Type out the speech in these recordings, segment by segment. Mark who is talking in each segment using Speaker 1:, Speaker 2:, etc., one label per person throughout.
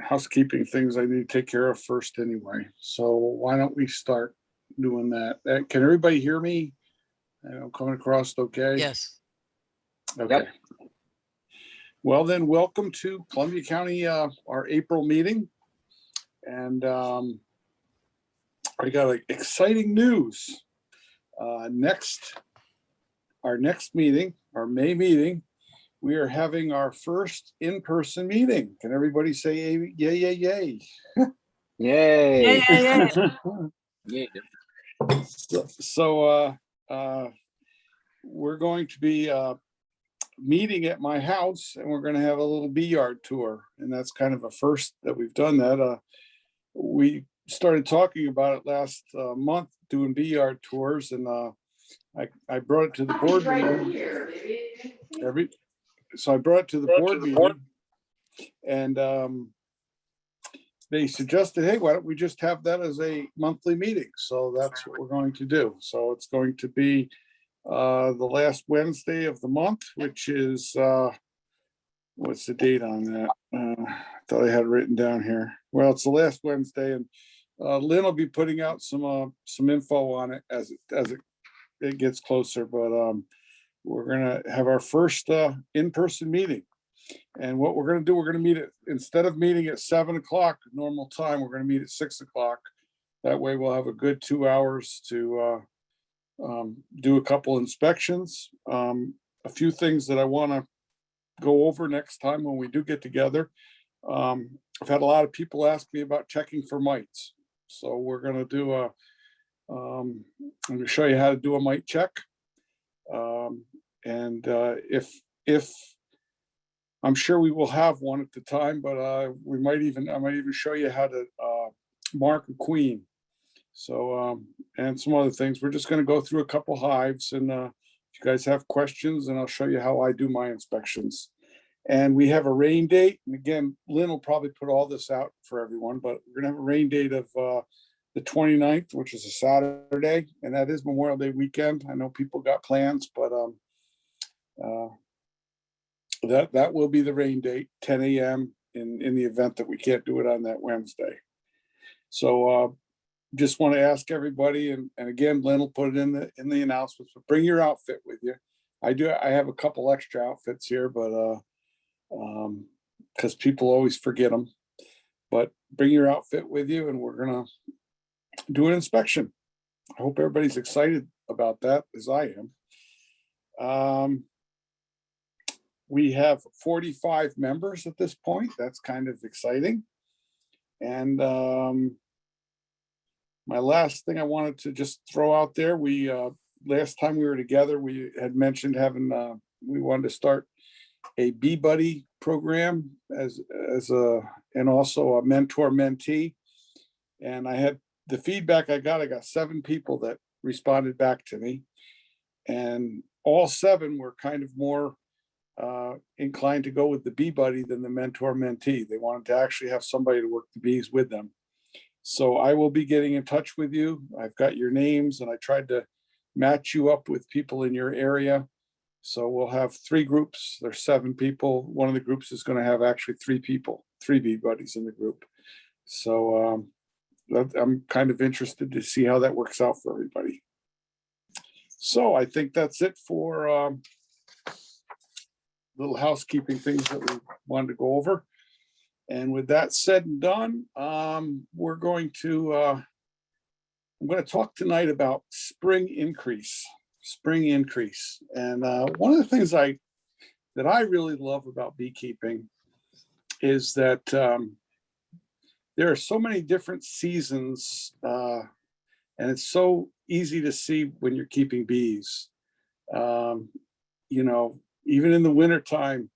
Speaker 1: housekeeping things I need to take care of first anyway. So why don't we start doing that? Can everybody hear me? I'm coming across okay?
Speaker 2: Yes.
Speaker 1: Okay.
Speaker 3: Yep.
Speaker 1: Well then, welcome to Columbia County, our April meeting. And I got exciting news. Our next meeting, our May meeting, we are having our first in-person meeting. Can everybody say yay, yay, yay, yay?
Speaker 3: Yay.
Speaker 2: Yeah.
Speaker 1: So we're going to be meeting at my house, and we're going to have a little bee yard tour, and that's kind of a first that we've done that. We started talking about it last month, doing bee yard tours, and I brought it to the board meeting. So I brought it to the board meeting, and they suggested, hey, why don't we just have that as a monthly meeting? So that's what we're going to do. So it's going to be the last Wednesday of the month, which is, what's the date on that? I thought I had it written down here. Well, it's the last Wednesday, and Lynn will be putting out some info on it as it gets closer. But we're gonna have our first in-person meeting. And what we're going to do, we're going to meet it, instead of meeting at 7 o'clock normal time, we're going to meet at 6 o'clock. That way we'll have a good 2 hours to do a couple inspections. A few things that I want to go over next time when we do get together. I've had a lot of people ask me about checking for mites. So we're going to do I'm going to show you how to do a mite check. If I'm sure we will have one at the time, but I might even show you how to mark a queen. So and some other things. We're just going to go through a couple hives, and if you guys have questions, and I'll show you how I do my inspections. And we have a rain date. And again, Lynn will probably put all this out for everyone, but we're going to have a rain date of the 29th, which is a Saturday, and that is Memorial Day weekend. I know people got plans, but that will be the rain date, 10 a.m. in the event that we can't do it on that Wednesday. So just want to ask everybody, and again, Lynn will put it in the announcements, but bring your outfit with you. I have a couple extra outfits here, but because people always forget them. But bring your outfit with you, and we're gonna do an inspection. I hope everybody's excited about that, as I am. We have 45 members at this point. That's kind of exciting. And my last thing I wanted to just throw out there, we last time we were together, we had mentioned having we wanted to start a Bee Buddy program as and also a mentor mentee. And I had the feedback I got 7 people that responded back to me, and all 7 were kind of more inclined to go with the Bee Buddy than the mentor mentee. They wanted to actually have somebody to work the bees with them. So I will be getting in touch with you. I've got your names, and I tried to match you up with people in your area. So we'll have 3 groups. There's 7 people. One of the groups is going to have actually 3 people, 3 Bee Buddies in the group. So I'm kind of interested to see how that works out for everybody. So I think that's it for little housekeeping things that we wanted to go over. And with that said and done, we're going to, I'm going to talk tonight about spring increase. And one of the things that I really love about beekeeping is that there are so many different seasons, and it's so easy to see when you're keeping bees. You know, even in the wintertime,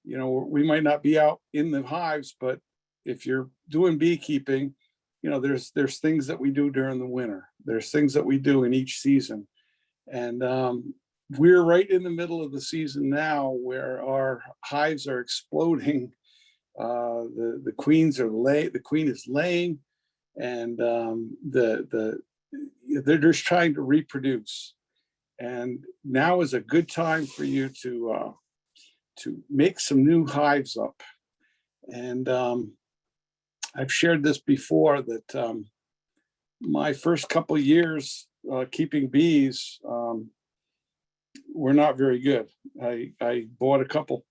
Speaker 1: you know, we might not be out in the hives, but if you're doing beekeeping, you know, there's things that we do during the winter. There's things that we do in each season. And we're right in the middle of the season now where our hives are exploding. The queens are the queen is laying, and they're just trying to reproduce. And now is a good time for you to make some new hives up. And I've shared this before that my first couple years keeping bees were not very good. I bought a couple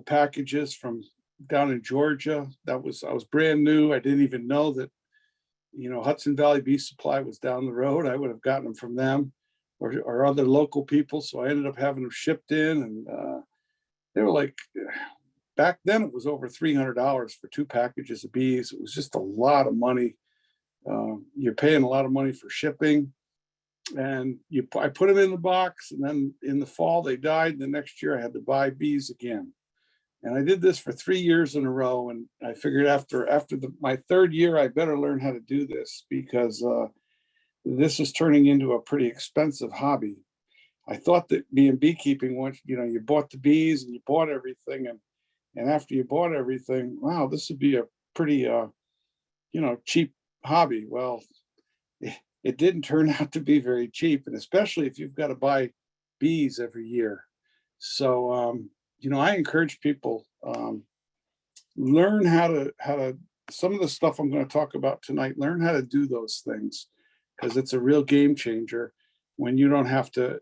Speaker 1: packages from down in Georgia. I was brand new. I didn't even know that, Hudson Valley Bee Supply was down the road. I would have gotten them from them or other local people. So I ended up having them shipped in, and they were like, back then it was over $300 for 2 packages of bees. It was just a lot of money. You're paying a lot of money for shipping, and I put them in the box, and then in the fall they died. The next year I had to buy bees again. And I did this for 3 years in a row. And I figured after my 3rd year, I better learn how to do this, because this is turning into a pretty expensive hobby. I thought that being beekeeping, once you bought the bees and you bought everything, and after you bought everything, wow, this would be a pretty cheap hobby. Well, it didn't turn out to be very cheap, and especially if you've got to buy bees every year. So I encourage people, learn how to some of the stuff I'm going to talk about tonight, learn how to do those things, because it's a real game changer when you don't have to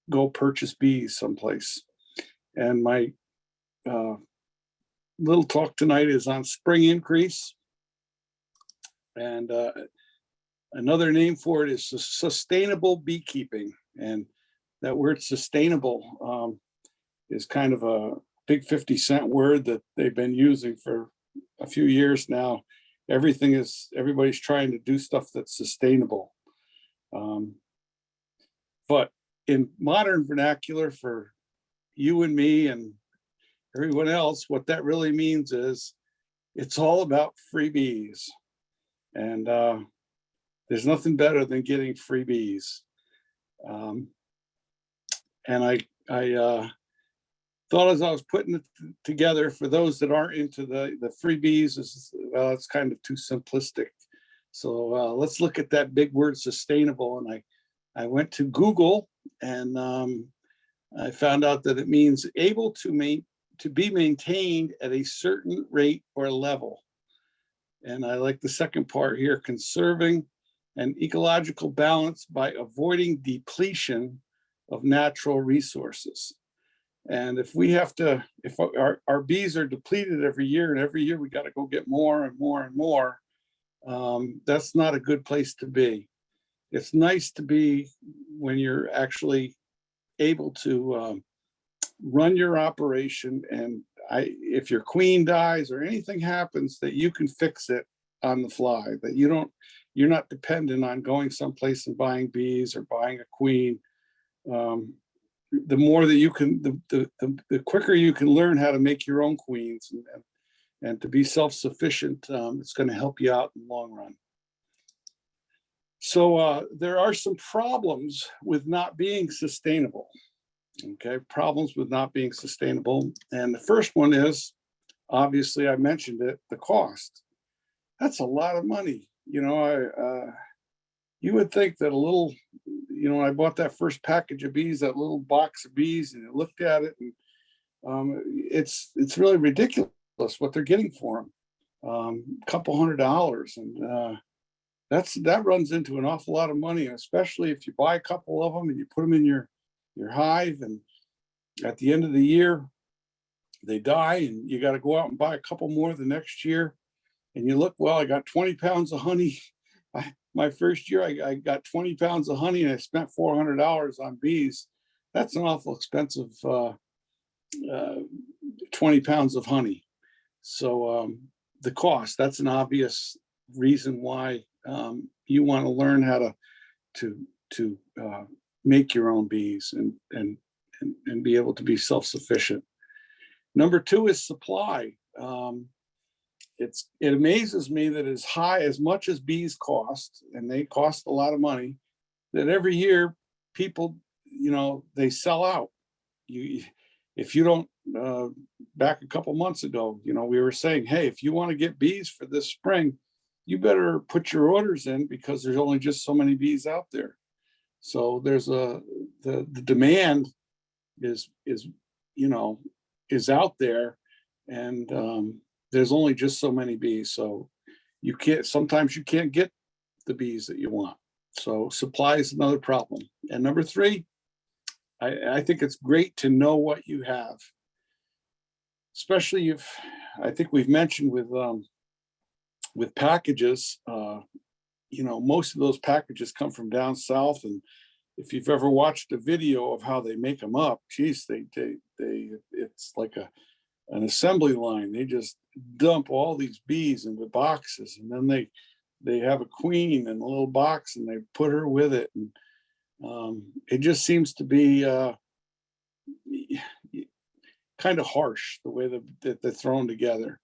Speaker 1: go purchase bees someplace. And my little talk tonight is on spring increase. And another name for it is sustainable beekeeping. And that word sustainable is kind of a big 50-cent word that they've been using for a few years now. Everybody's trying to do stuff that's sustainable. But in modern vernacular, for you and me and everyone else, what that really means is it's all about free bees. And there's nothing better than getting free bees. And I thought, as I was putting it together, for those that aren't into the freebies, it's kind of too simplistic. So let's look at that big word sustainable. And I went to Google, and I found out that it means able to be maintained at a certain rate or level. And I like the second part here: conserving an ecological balance by avoiding depletion of natural resources. And if our bees are depleted every year, and every year we got to go get more and more and more, that's not a good place to be. It's nice to be when you're actually able to run your operation, and if your queen dies or anything happens, that you can fix it on the fly, that you're not dependent on going someplace and buying bees or buying a queen. The more that you can, the quicker you can learn how to make your own queens and to be self-sufficient, it's going to help you out in the long run. So there are some problems with not being sustainable. Okay, problems with not being sustainable. And the first one is, obviously, I mentioned it, the cost. That's a lot of money. You would think that a little, when I bought that first package of bees, that little box of bees, and I looked at it, and it's really ridiculous what they're getting for them. A couple $100, and that runs into an awful lot of money, especially if you buy a couple of them and you put them in your hive, and at the end of the year they die, and you got to go out and buy a couple more the next year. And you look, well, I got 20 pounds of honey. My first year, I got 20 pounds of honey, and I spent $400 on bees. That's an awful expensive 20 pounds of honey. So the cost, that's an obvious reason why you want to learn how to make your own bees and be able to be self-sufficient. Number 2 is supply. It amazes me that as much as bees cost, and they cost a lot of money, that every year people, they sell out. If you don't, back a couple months ago, we were saying, hey, if you want to get bees for this spring, you better put your orders in, because there's only just so many bees out there. So there's the demand is out there, and there's only just so many bees. So sometimes you can't get the bees that you want. So supply is another problem. And number three, I think it's great to know what you have, especially if, I think we've mentioned with packages, most of those packages come from down south, and if you've ever watched a video of how they make them up, geez, it's like an assembly line. They just dump all these bees into boxes, and then they have a queen in a little box, and they put her with it, and it just seems to be kind of harsh the way that they're thrown together.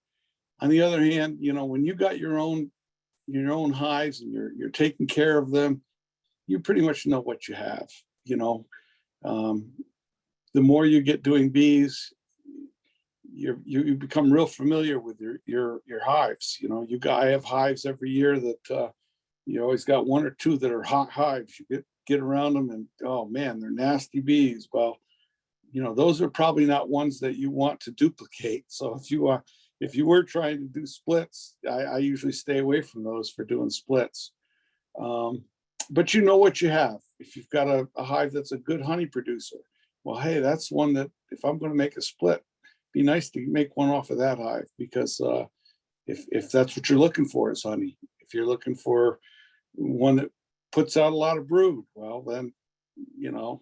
Speaker 1: On the other hand, when you got your own hives and you're taking care of them, you pretty much know what you have. The more you get doing bees, you become real familiar with your hives. I have hives every year that you always got one or two that are hot hives. You get around them, and oh man, they're nasty bees. Well, those are probably not ones that you want to duplicate. So if you were trying to do splits, I usually stay away from those for doing splits. But you know what you have. If you've got a hive that's a good honey producer, well, hey, that's one that if I'm going to make a split, be nice to make one off of that hive, because if that's what you're looking for is honey. If you're looking for one that puts out a lot of brood, well, then you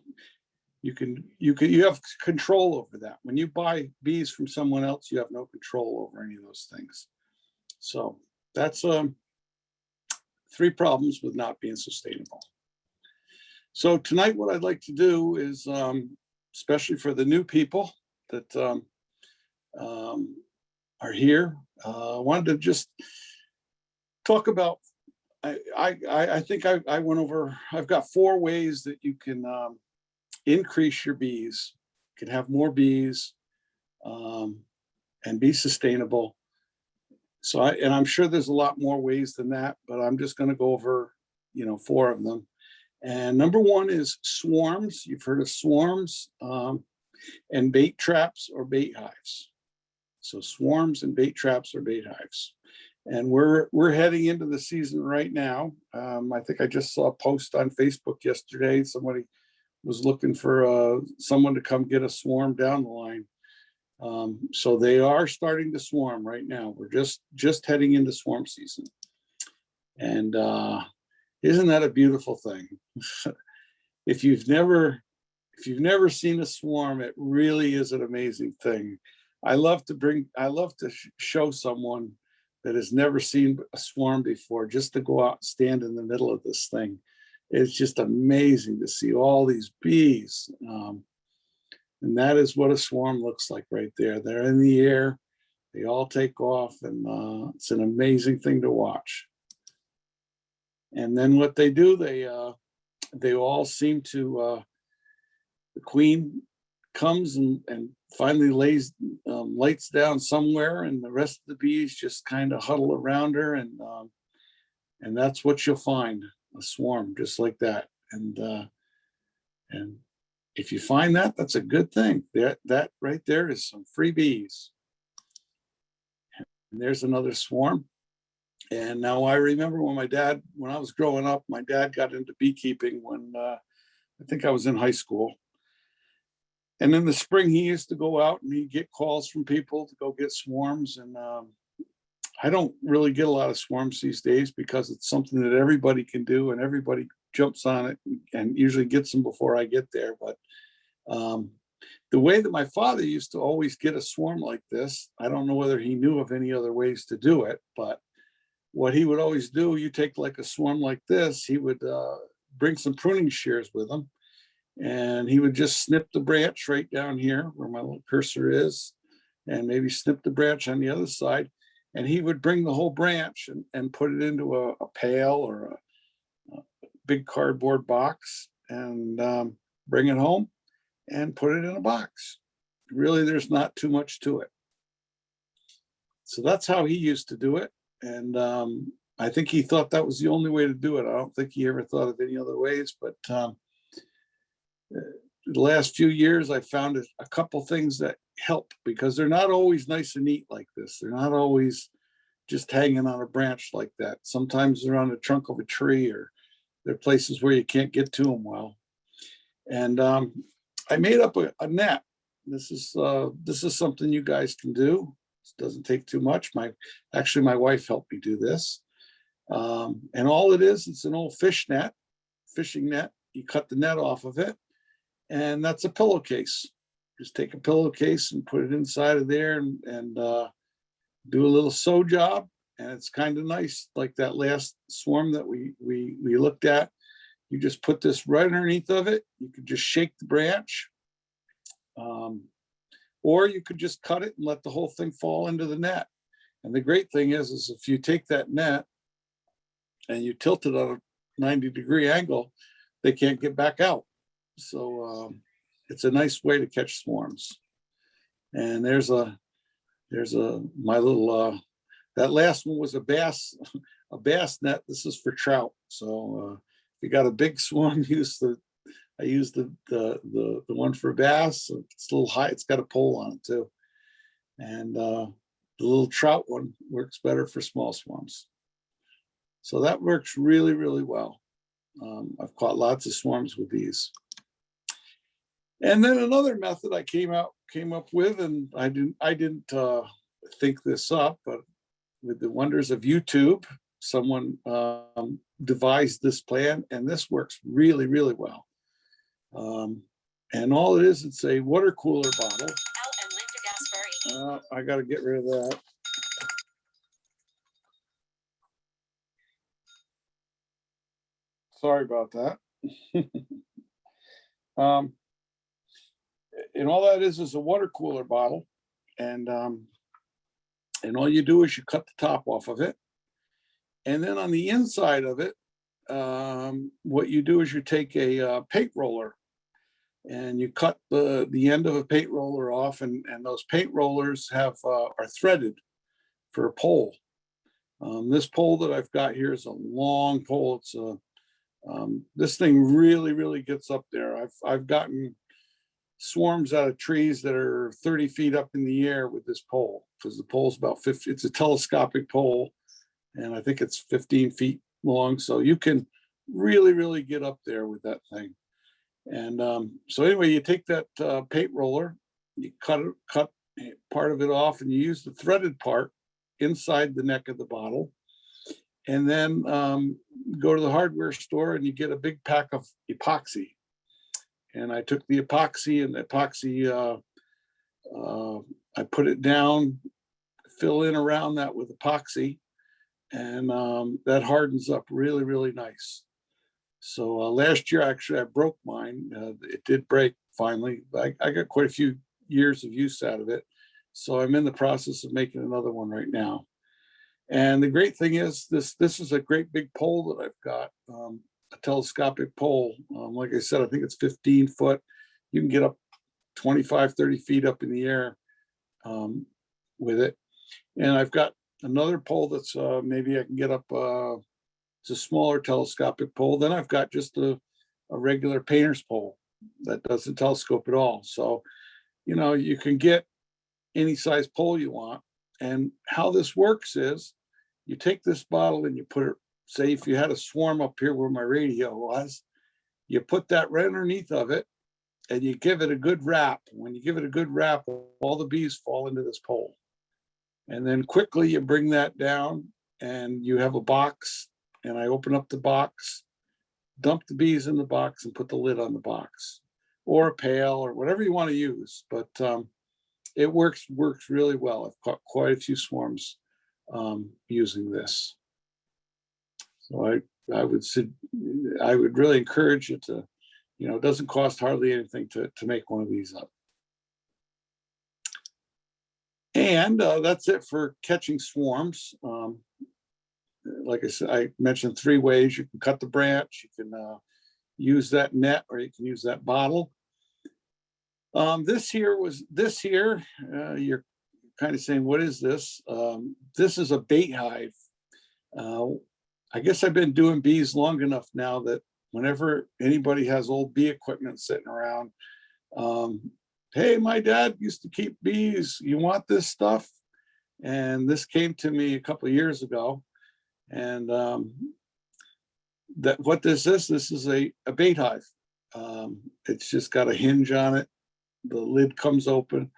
Speaker 1: have control over that. When you buy bees from someone else, you have no control over any of those things. So that's three problems with not being sustainable. So tonight, what I'd like to do is, especially for the new people that are here, I wanted to just talk about. I think I went over. I've got 4 ways that you can increase your bees, can have more bees, and be sustainable. So I'm sure there's a lot more ways than that, but I'm just going to go over 4 of them. And number 1 is swarms. You've heard of swarms, and bait traps or bait hives. So swarms and bait traps or bait hives. And we're heading into the season right now. I think I just saw a post on Facebook yesterday. Somebody was looking for someone to come get a swarm down the line. So they are starting to swarm right now. We're just heading into swarm season. And isn't that a beautiful thing? If you've never seen a swarm, it really is an amazing thing. I love to show someone that has never seen a swarm before, just to go out and stand in the middle of this thing. It's just amazing to see all these bees. And that is what a swarm looks like right there. They're in the air, they all take off, and it's an amazing thing to watch. And then what they do, they all seem to, the queen comes and finally lights down somewhere, and the rest of the bees just kind of huddle around her, and that's what you'll find, a swarm just like that. And if you find that, that's a good thing. That right there is some free bees. And there's another swarm. And now I remember when I was growing up, my dad got into beekeeping when I think I was in high school. And in the spring, he used to go out and he'd get calls from people to go get swarms. And I don't really get a lot of swarms these days because it's something that everybody can do and everybody jumps on it and usually gets them before I get there. But the way that my father used to always get a swarm like this, I don't know whether he knew of any other ways to do it, but what he would always do, you take like a swarm like this, he would bring some pruning shears with him, and he would just snip the branch right down here where my little cursor is, and maybe snip the branch on the other side. And he would bring the whole branch and put it into a pail or a big cardboard box, and bring it home and put it in a box. Really, there's not too much to it. So that's how he used to do it. And I think he thought that was the only way to do it. I don't think he ever thought of any other ways, but the last few years, I found a couple things that help because they're not always nice and neat like this. They're not always just hanging on a branch like that. Sometimes they're on the trunk of a tree, or they're places where you can't get to them well. And I made up a net. This is something you guys can do. It doesn't take too much. Actually, my wife helped me do this. And all it is, it's an old fishing net. You cut the net off of it, and that's a pillowcase. Just take a pillowcase and put it inside of there, and do a little sew job. And it's kind of nice, like that last swarm that we looked at. You just put this right underneath of it. You could just shake the branch, or you could just cut it and let the whole thing fall into the net. And the great thing is if you take that net and you tilt it at a 90-degree angle, they can't get back out. So it's a nice way to catch swarms. And there's my little, that last one was a bass net. This is for trout. So if you got a big swarm, I use the one for bass. It's a little high. It's got a pole on it too. And the little trout one works better for small swarms. So that works really, really well. I've caught lots of swarms with these. And then another method I came up with, and I didn't think this up, but with the wonders of YouTube, someone devised this plan, and this works really, really well. And all it is, it's a water cooler bottle. I got to get rid of that. Sorry about that. And all that is a water cooler bottle, and all you do is you cut the top off of it, and then on the inside of it, what you do is you take a paint roller, and you cut the end of a paint roller off, and those paint rollers are threaded for a pole. This pole that I've got here is a long pole. It's this thing really, really gets up there. I've gotten swarms out of trees that are 30 feet up in the air with this pole, because the pole's about 50. It's a telescopic pole, and I think it's 15 feet long. So you can really, really get up there with that thing. And so anyway, you take that paint roller, you cut part of it off, and you use the threaded part inside the neck of the bottle. And then go to the hardware store and you get a big pack of epoxy. And I took the epoxy, and the epoxy, I put it down, fill in around that with epoxy, and that hardens up really, really nice. So last year, actually, I broke mine. It did break finally. I got quite a few years of use out of it. So I'm in the process of making another one right now. And the great thing is this is a great big pole that I've got, a telescopic pole. Like I said, I think it's 15 foot. You can get up 25, 30 feet up in the air with it. And I've got another pole that's maybe I can get up, it's a smaller telescopic pole. Then I've got just a regular painter's pole that doesn't telescope at all. So, you can get any size pole you want. And how this works is you take this bottle and you put it, say if you had a swarm up here where my radio was, you put that right underneath of it and you give it a good wrap. When you give it a good wrap, all the bees fall into this pole. And then quickly you bring that down and you have a box, and I open up the box, dump the bees in the box and put the lid on the box, or a pail or whatever you want to use. But it works really well. I've caught quite a few swarms using this. So I would really encourage you to, it doesn't cost hardly anything to make one of these up. And that's it for catching swarms. Like I said, I mentioned 3 ways. You can cut the branch, you can use that net, or you can use that bottle. This here, you're kind of saying, what is this? This is a bait hive. I guess I've been doing bees long enough now that whenever anybody has old bee equipment sitting around, hey, my dad used to keep bees. You want this stuff? And this came to me a couple of years ago. And that what this is a bait hive. It's just got a hinge on it. The lid comes open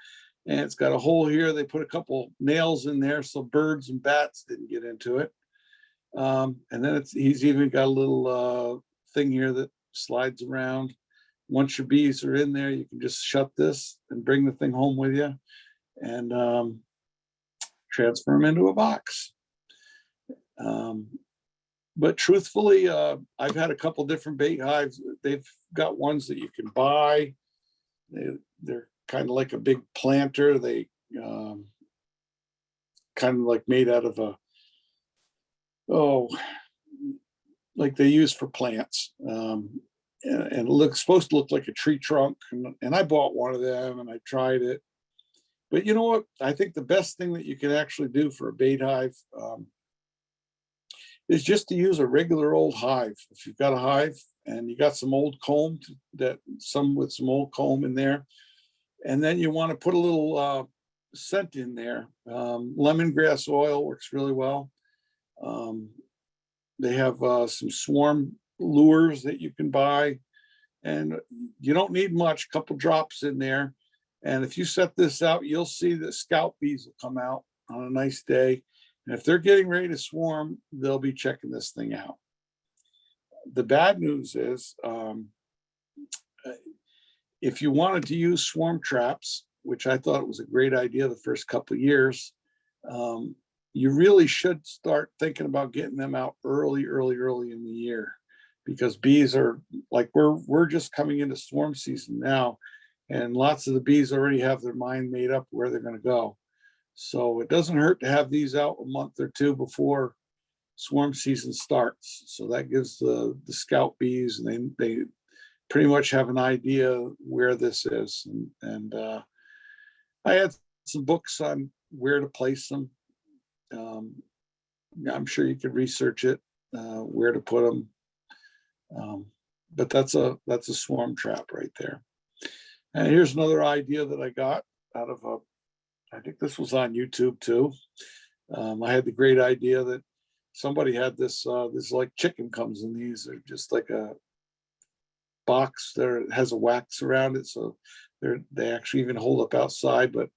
Speaker 1: and it's got a hole here. They put a couple nails in there so birds and bats didn't get into it. And then he's even got a little thing here that slides around. Once your bees are in there, you can just shut this and bring the thing home with you and transfer them into a box. But truthfully, I've had a couple different bait hives. They've got ones that you can buy. They're kind of like a big planter. They kind of like made out of like they use for plants. And it looks supposed to look like a tree trunk. And I bought one of them and I tried it. But you know what? I think the best thing that you can actually do for a bait hive is just to use a regular old hive. If you've got a hive and you got some old comb, with some old comb in there, and then you want to put a little scent in there. Lemongrass oil works really well. They have some swarm lures that you can buy, and you don't need much, a couple drops in there. And if you set this out, you'll see that scout bees will come out on a nice day. And if they're getting ready to swarm, they'll be checking this thing out. The bad news is, if you wanted to use swarm traps, which I thought it was a great idea the first couple of years, you really should start thinking about getting them out early in the year, because bees are like, we're just coming into swarm season now, and lots of the bees already have their mind made up where they're going to go. So it doesn't hurt to have these out a month or two before swarm season starts. So that gives the scout bees, and they pretty much have an idea where this is. And I had some books on where to place them. I'm sure you could research it, where to put them. But that's a swarm trap right there. And here's another idea that I got out of I think this was on YouTube too. I had the great idea that somebody had this like chicken comes in these. They're just like a box there. It has a wax around it, so they actually even hold up outside, but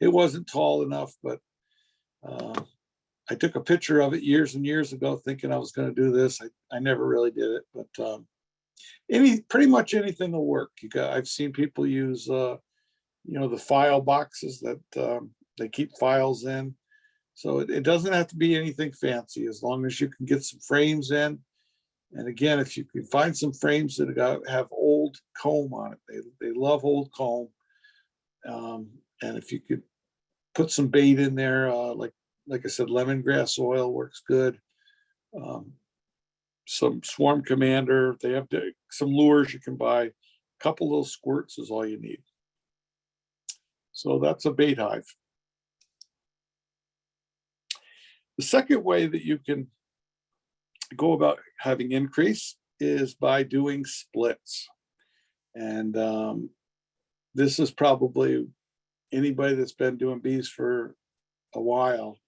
Speaker 1: it wasn't tall enough. But I took a picture of it years and years ago thinking I was going to do this. I never really did it, but pretty much anything will work. I've seen people use the file boxes that they keep files in. So it doesn't have to be anything fancy, as long as you can get some frames in. And again, if you can find some frames that have old comb on it, they love old comb. And if you could put some bait in there, like I said, lemongrass oil works good. Some Swarm Commander, they have some lures you can buy. A couple little squirts is all you need. So that's a bait hive. The second way that you can go about having increase is by doing splits. And this is probably anybody that's been doing bees for a while.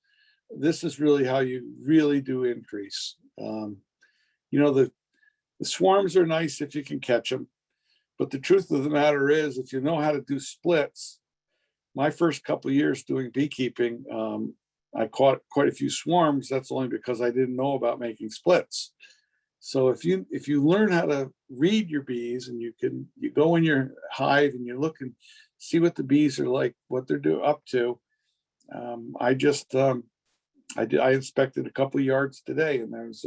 Speaker 1: This is really how you really do increase. The swarms are nice if you can catch them. But the truth of the matter is, if you know how to do splits, my first couple of years doing beekeeping, I caught quite a few swarms. That's only because I didn't know about making splits. So if you learn how to read your bees, and you go in your hive and you look and see what the bees are like, what they're up to. I inspected a couple of yards today, and there's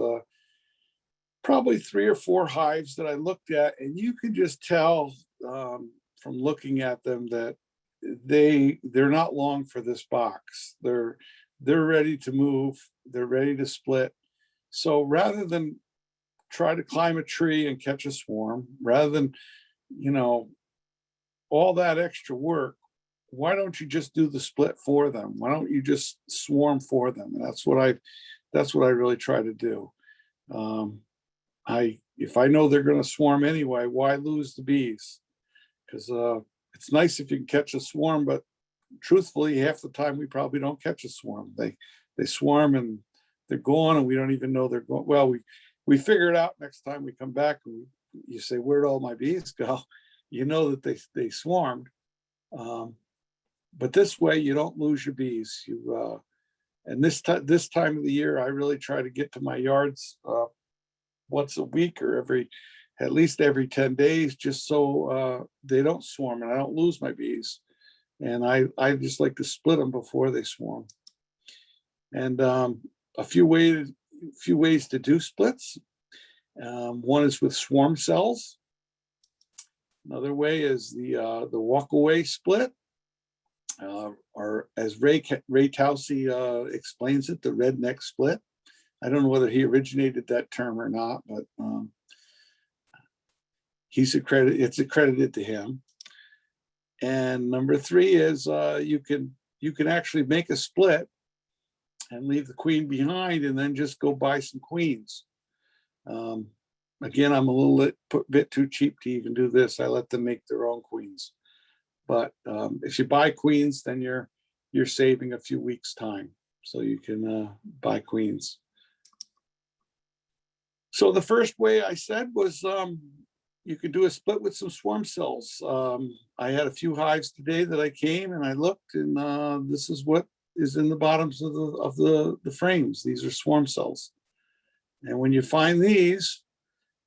Speaker 1: probably 3 or 4 hives that I looked at, and you can just tell from looking at them that they're not long for this box. They're ready to move. They're ready to split. So rather than try to climb a tree and catch a swarm, rather than all that extra work, why don't you just do the split for them? Why don't you just swarm for them? And that's what I really try to do. If I know they're going to swarm anyway, why lose the bees? Because it's nice if you can catch a swarm, but truthfully, half the time we probably don't catch a swarm. They swarm and they're gone, and we don't even know they're going. Well, we figure it out next time we come back. And you say, "Where'd all my bees go?" You know that they swarmed. But this way, you don't lose your bees. And this time of the year, I really try to get to my yards once a week or at least every 10 days, just so they don't swarm and I don't lose my bees. And I just like to split them before they swarm. And a few ways to do splits. One is with swarm cells. Another way is the walk-away split, or as Ray Towsey explains it, the redneck split. I don't know whether he originated that term or not, but it's accredited to him. And number 3 is you can actually make a split and leave the queen behind, and then just go buy some queens. Again, I'm a little bit too cheap to even do this. I let them make their own queens. But if you buy queens, then you're saving a few weeks' time, so you can buy queens. So the first way I said was you could do a split with some swarm cells. I had a few hives today that I came and I looked, and this is what is in the bottoms of the frames. These are swarm cells. And when you find these,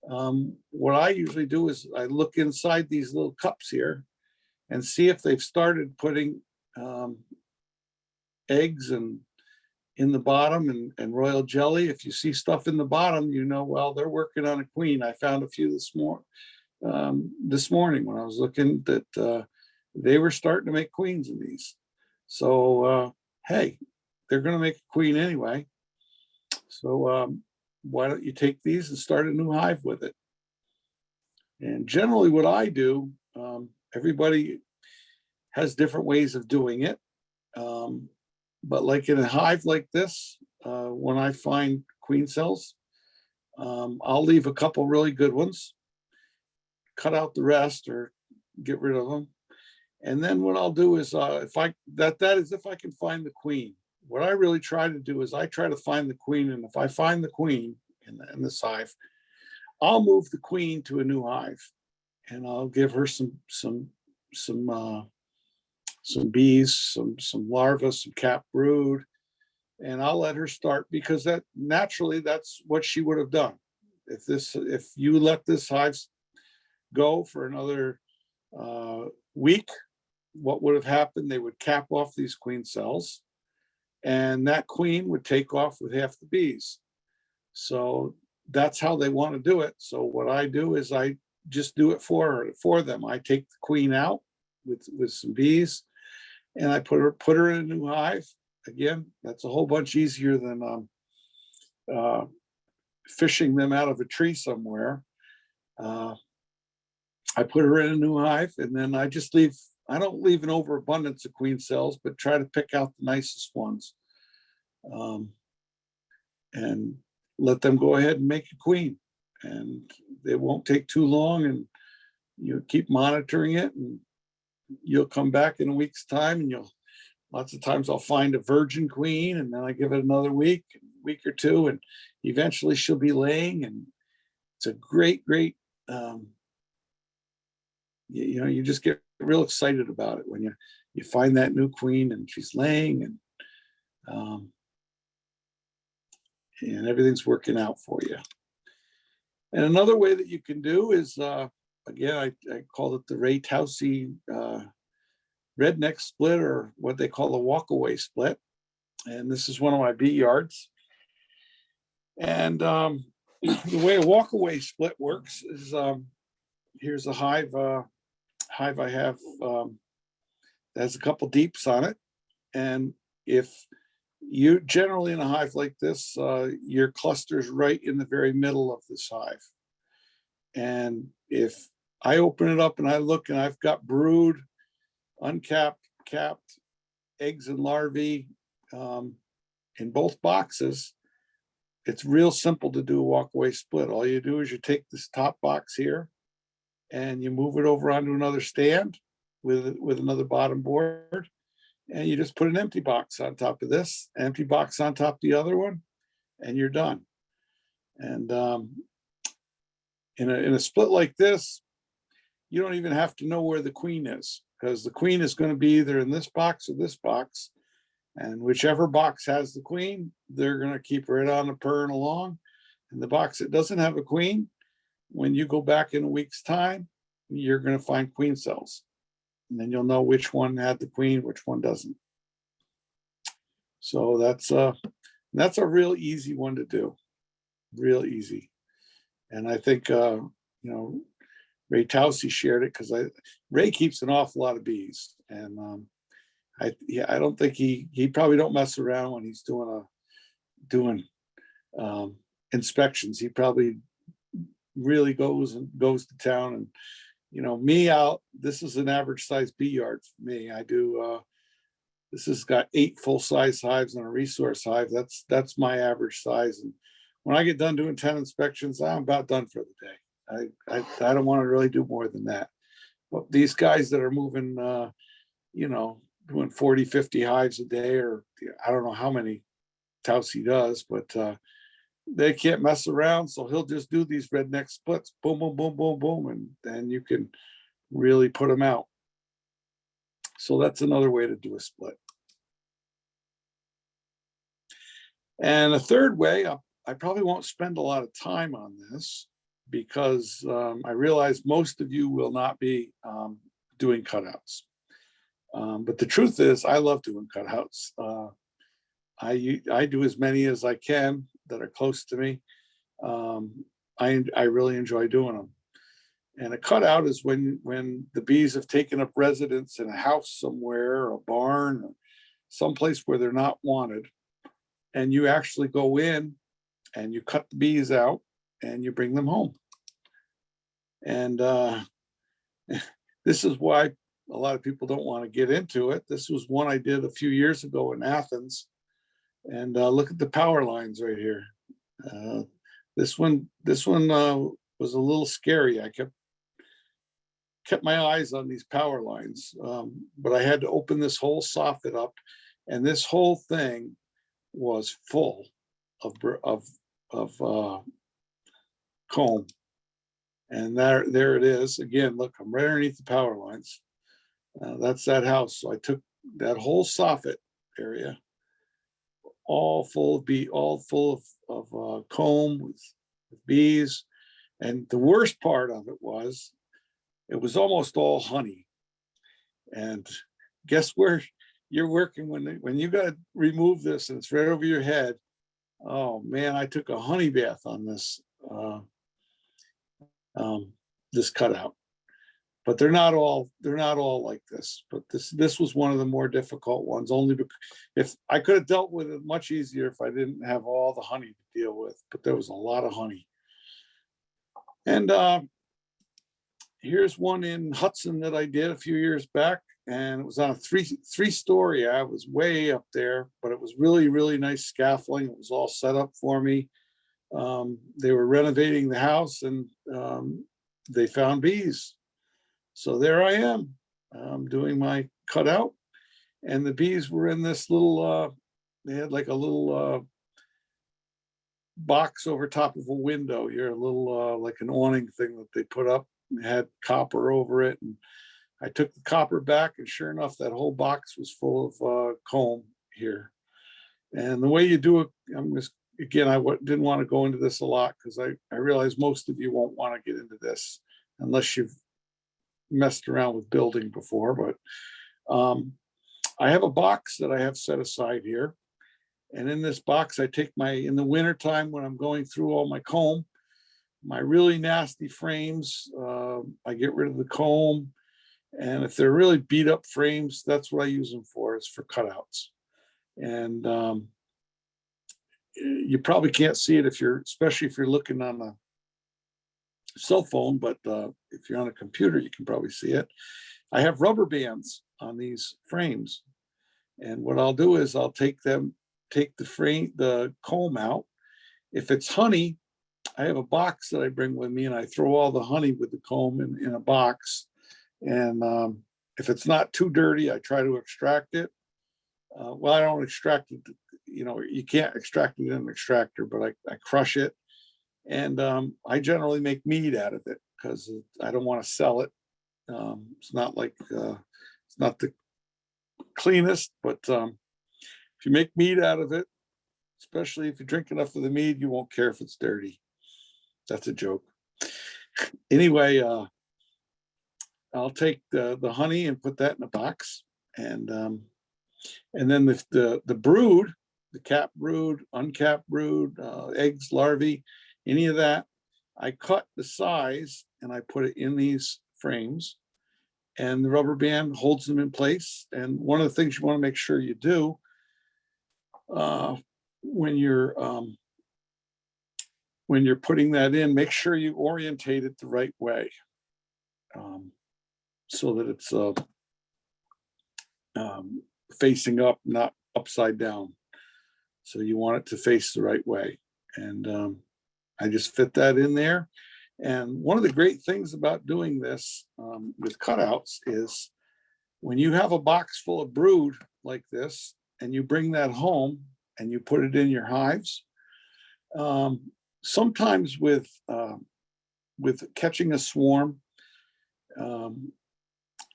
Speaker 1: what I usually do is I look inside these little cups here and see if they've started putting eggs in the bottom and royal jelly. If you see stuff in the bottom, you know, well, they're working on a queen. I found a few this morning when I was looking, that they were starting to make queens in these. So, hey, they're going to make a queen anyway. So why don't you take these and start a new hive with it? And generally what I do, everybody has different ways of doing it. But like in a hive like this, when I find queen cells, I'll leave a couple really good ones, cut out the rest or get rid of them. And then what I'll do is if I can find the queen. What I really try to do is I try to find the queen, and if I find the queen in this hive, I'll move the queen to a new hive, and I'll give her some bees, some larvae, some cap brood, and I'll let her start, because that naturally that's what she would have done. If you let this hive go for another week, what would have happened? They would cap off these queen cells, and that queen would take off with half the bees. So that's how they want to do it. So what I do is I just do it for them. I take the queen out with some bees, and I put her in a new hive. Again, that's a whole bunch easier than fishing them out of a tree somewhere. I put her in a new hive, and then I don't leave an overabundance of queen cells, but try to pick out the nicest ones, and let them go ahead and make a queen. And it won't take too long, and you keep monitoring it, and you'll come back in a week's time, and lots of times I'll find a virgin queen, and then I give it another week or two, and eventually she'll be laying. And it's a great you just get real excited about it when you find that new queen and she's laying, and everything's working out for you. And another way that you can do is, again, I call it the Ray Towsey redneck split, or what they call a walkaway split. And this is one of my bee yards. And the way a walkaway split works is, here's a hive I have that has a couple deeps on it. And if you generally in a hive like this, your cluster's right in the very middle of this hive. And if I open it up and I look, and I've got brood, uncapped, capped, eggs and larvae in both boxes, it's real simple to do a walkaway split. All you do is you take this top box here and you move it over onto another stand, with another bottom board, and you just put an empty box on top of this, empty box on top of the other one, and you're done. And in a split like this, you don't even have to know where the queen is, because the queen is going to be either in this box or this box. And whichever box has the queen, they're going to keep right on the purring along. And the box that doesn't have a queen, when you go back in a week's time, you're going to find queen cells. And then you'll know which one had the queen, which one doesn't. So that's a real easy one to do. Real easy. And I think, Ray Towsey shared it, because Ray keeps an awful lot of bees. And I don't think he probably don't mess around when he's doing inspections. He probably really goes to town. And this is an average size bee yard for me. I do this has got 8 full-size hives and a resource hive. That's my average size. And when I get done doing 10 inspections, I'm about done for the day. I don't want to really do more than that. But these guys that are moving doing 40, 50 hives a day, or I don't know how many Towsey does, but they can't mess around. So he'll just do these redneck splits, boom, boom, boom, boom, boom, and then you can really put them out. So that's another way to do a split. And a third way, I probably won't spend a lot of time on this, because I realize most of you will not be doing cutouts. But the truth is, I love doing cutouts. I do as many as I can that are close to me. I really enjoy doing them. And a cutout is when the bees have taken up residence in a house somewhere, or a barn, or someplace where they're not wanted. And you actually go in and you cut the bees out and you bring them home. And this is why a lot of people don't want to get into it. This was one I did a few years ago in Athens. And look at the power lines right here. This one was a little scary. I kept my eyes on these power lines, but I had to open this whole soffit up, and this whole thing was full of comb. And there it is again. Look, I'm right underneath the power lines. That's that house. So I took that whole soffit area, all full of comb with bees. And the worst part of it was almost all honey. And guess where you're working when you got to remove this and it's right over your head. Oh man, I took a honey bath on this this cutout. But they're not all like this. But this was one of the more difficult ones. Only because if I could have dealt with it much easier if I didn't have all the honey to deal with. But there was a lot of honey. And here's one in Hudson that I did a few years back, and it was on a three-story. I was way up there, but it was really, really nice scaffolding. It was all set up for me. They were renovating the house, and they found bees. So there I am, doing my cutout, and the bees were in this little, they had like a little box over top of a window here, a little like an awning thing that they put up. It had copper over it, and I took the copper back, and sure enough, that whole box was full of comb here. And the way you do it, I'm just, again, I didn't want to go into this a lot, because I realize most of you won't want to get into this unless you've messed around with building before. But I have a box that I have set aside here. And in this box, I take in the wintertime when I'm going through all my comb, my really nasty frames, I get rid of the comb. And if they're really beat up frames, that's what I use them for, is for cutouts. And you probably can't see it especially if you're looking on a cell phone, but if you're on a computer, you can probably see it. I have rubber bands on these frames. And what I'll do is I'll take the comb out. If it's honey, I have a box that I bring with me, and I throw all the honey with the comb in a box. And if it's not too dirty, I try to extract it. Well, I don't extract it, you know, you can't extract it in an extractor, but I crush it. And I generally make mead out of it because I don't want to sell it. It's not like, it's not the cleanest, but if you make mead out of it, especially if you drink enough of the mead, you won't care if it's dirty. That's a joke. Anyway, I'll take the honey and put that in a box, and then the brood, the capped brood, uncapped brood, eggs, larvae, any of that, I cut the size and I put it in these frames, and the rubber band holds them in place. And one of the things you want to make sure you do when you're putting that in, make sure you orientate it the right way, so that it's facing up, not upside down. So you want it to face the right way. And I just fit that in there. And one of the great things about doing this with cutouts is when you have a box full of brood like this, and you bring that home and you put it in your hives, sometimes with catching a swarm,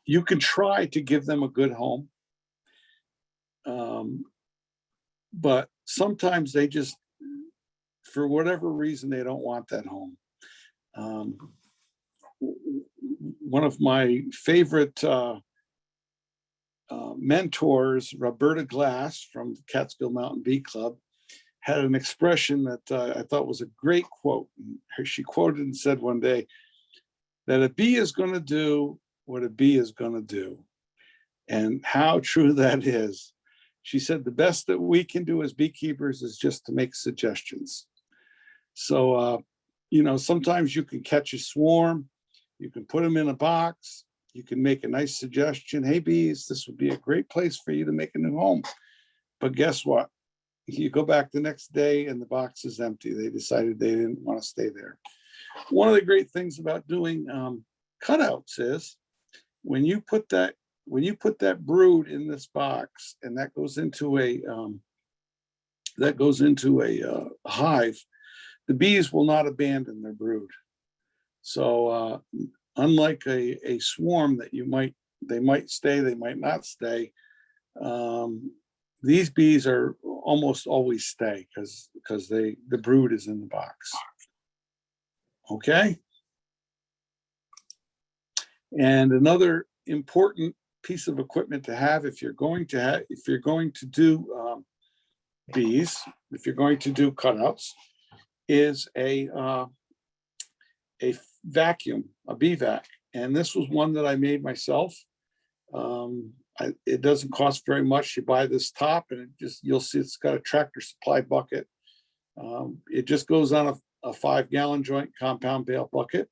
Speaker 1: you can try to give them a good home. But sometimes they just, for whatever reason, they don't want that home. One of my favorite mentors, Roberta Glass from the Catskill Mountain Bee Club, had an expression that I thought was a great quote. She quoted and said one day that a bee is going to do what a bee is going to do. And how true that is. She said the best that we can do as beekeepers is just to make suggestions. So, you know, sometimes you can catch a swarm, you can put them in a box, you can make a nice suggestion. Hey, bees, this would be a great place for you to make a new home. But guess what? You go back the next day and the box is empty. They decided they didn't want to stay there. One of the great things about doing cutouts is when you put that brood in this box and that goes into a hive, the bees will not abandon their brood. So unlike a swarm that they might stay, they might not stay, these bees are almost always stay because the brood is in the box. Okay. And another important piece of equipment to have if you're going to do bees, if you're going to do cutouts, is a vacuum, a bee vac. And this was one that I made myself. It doesn't cost very much. You buy this top and you'll see it's got a Tractor Supply bucket. It just goes on a 5-gallon joint compound bale bucket,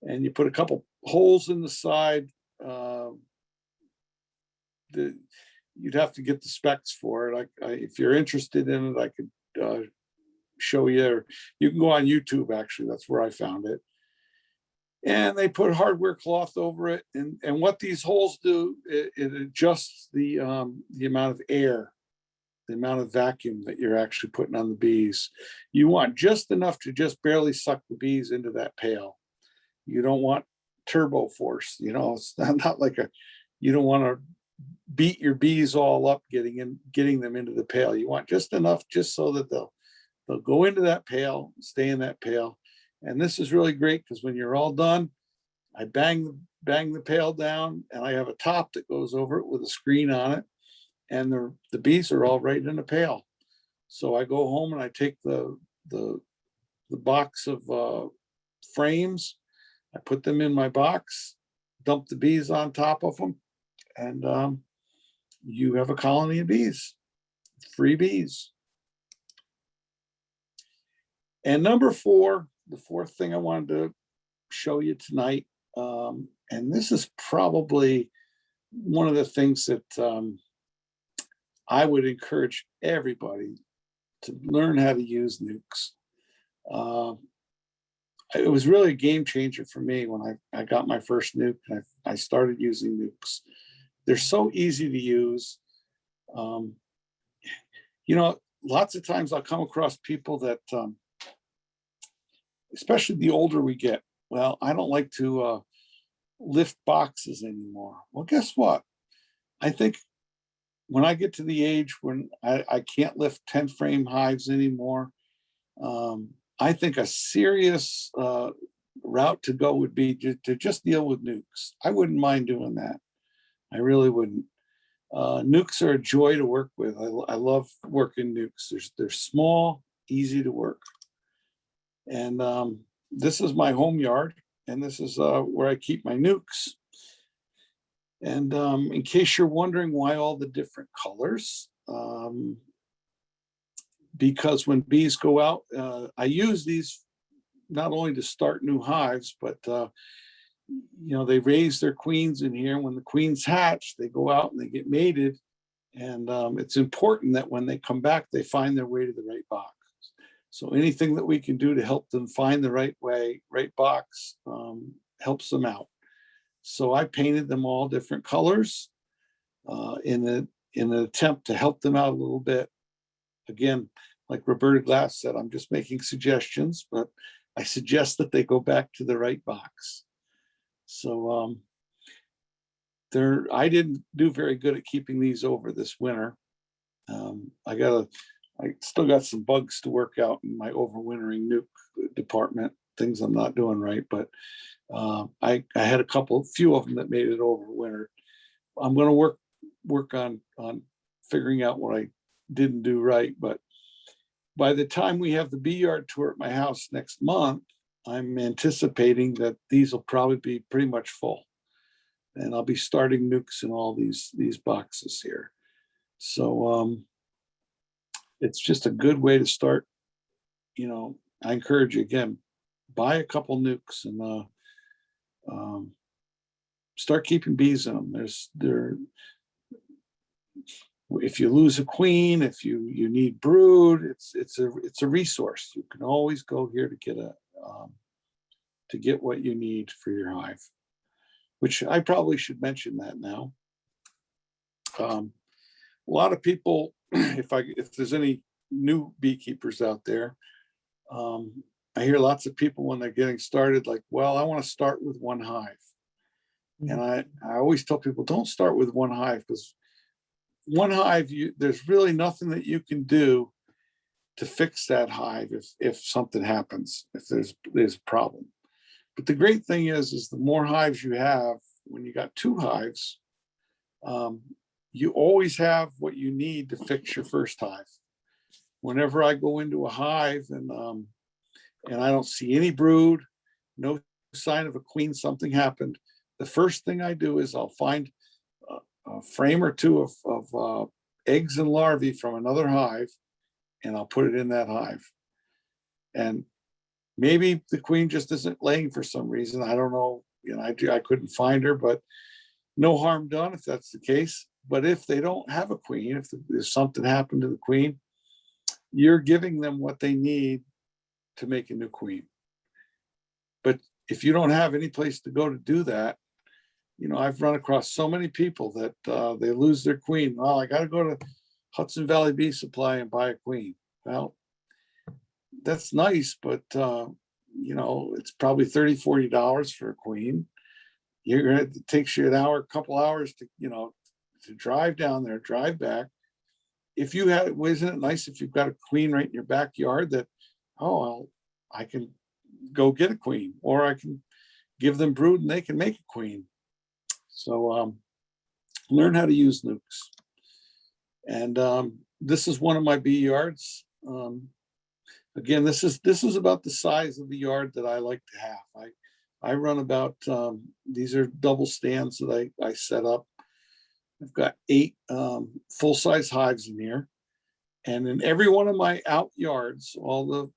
Speaker 1: and you put a couple holes in the side. You'd have to get the specs for it. If you're interested in it, I could show you, or you can go on YouTube. Actually, that's where I found it. And they put hardware cloth over it, and what these holes do, it adjusts the amount of air, the amount of vacuum that you're actually putting on the bees. You want just enough to just barely suck the bees into that pail. You don't want turbo force. You know, it's not like you don't want to beat your bees all up getting them into the pail. You want just enough, just so that they'll go into that pail, stay in that pail. And this is really great because when you're all done, I bang the pail down, and I have a top that goes over it with a screen on it, and the bees are all right in the pail. So I go home and I take the box of frames, I put them in my box, dump the bees on top of them, and you have a colony of bees, free bees. And number 4, the fourth thing I wanted to show you tonight, and this is probably one of the things that I would encourage everybody to learn how to use nukes. it was really a game changer for me when I got my first nuke. I started using nukes. They're so easy to use. Um, you know, lots of times I'll come across people that, especially the older we get, well, I don't like to lift boxes anymore. Well, guess what? I think when I get to the age when I can't lift 10 frame hives anymore, I think a serious route to go would be to just deal with nukes. I wouldn't mind doing that. I really wouldn't. Nukes are a joy to work with. I love working nukes. They're small, easy to work. And this is my home yard, and this is where I keep my nukes. And in case you're wondering why all the different colors, because when bees go out, I use these not only to start new hives, but they raise their queens in here. When the queens hatch, they go out and they get mated. And it's important that when they come back, they find their way to the right box. So anything that we can do to help them find the right way, right box, helps them out. So I painted them all different colors in an attempt to help them out a little bit. Again, like Roberta Glass said, I'm just making suggestions, but I suggest that they go back to the right box. So I didn't do very good at keeping these over this winter. I still got some bugs to work out in my overwintering nuke department, things I'm not doing right, but I had a few of them that made it over winter. I'm going to work on figuring out what I didn't do right, but by the time we have the bee yard tour at my house next month, I'm anticipating that these will probably be pretty much full, and I'll be starting nukes in all these boxes here. So it's just a good way to start. I encourage you again, buy a couple nukes and start keeping bees in them. If you lose a queen, if you need brood, it's a resource. You can always go here to get what you need for your hive, which I probably should mention that now. A lot of people, if there's any new beekeepers out there, I hear lots of people when they're getting started, like, well, I want to start with one hive. And I always tell people, don't start with one hive, because one hive, there's really nothing that you can do to fix that hive if something happens, if there's a problem. But the great thing is the more hives you have, when you got two hives, you always have what you need to fix your first hive. Whenever I go into a hive and I don't see any brood, no sign of a queen, something happened, the first thing I do is I'll find a frame or two of eggs and larvae from another hive, and I'll put it in that hive. And maybe the queen just isn't laying for some reason. I don't know. I couldn't find her, but no harm done if that's the case. But if they don't have a queen, if something happened to the queen, you're giving them what they need to make a new queen. But if you don't have any place to go to do that, I've run across so many people that they lose their queen. Well, I got to go to Hudson Valley Bee Supply and buy a queen. Well, that's nice, but it's probably $30, $40 for a queen. It takes you a couple hours to drive down there, drive back. Isn't it nice if you've got a queen right in your backyard that, I can go get a queen, or I can give them brood and they can make a queen. So learn how to use nukes. And this is one of my bee yards. Again, this is about the size of the yard that I like to have. I run about, these are double stands that I set up. I've got 8 full-size hives in here. And in every one of my out yards, all the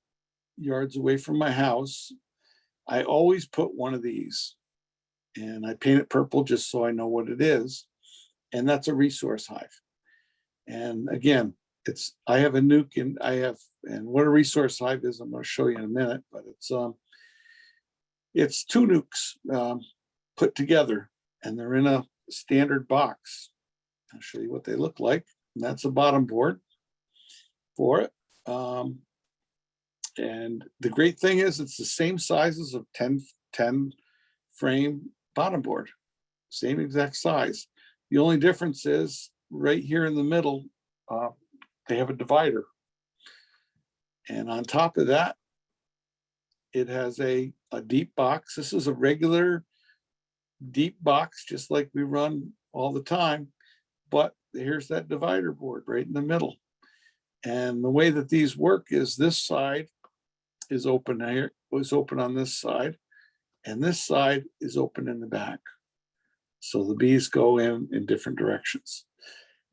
Speaker 1: yards away from my house, I always put one of these. And I paint it purple just so I know what it is. And that's a resource hive. And again, I have a nuke and what a resource hive is, I'm going to show you in a minute, but it's two nukes put together, and they're in a standard box. I'll show you what they look like. And that's a bottom board for it. And the great thing is it's the same sizes of 10 frame bottom board, same exact size. The only difference is right here in the middle, they have a divider. And on top of that, it has a deep box. This is a regular deep box, just like we run all the time. But here's that divider board right in the middle. And the way that these work is this side is open here, was open on this side, and this side is open in the back. So the bees go in different directions.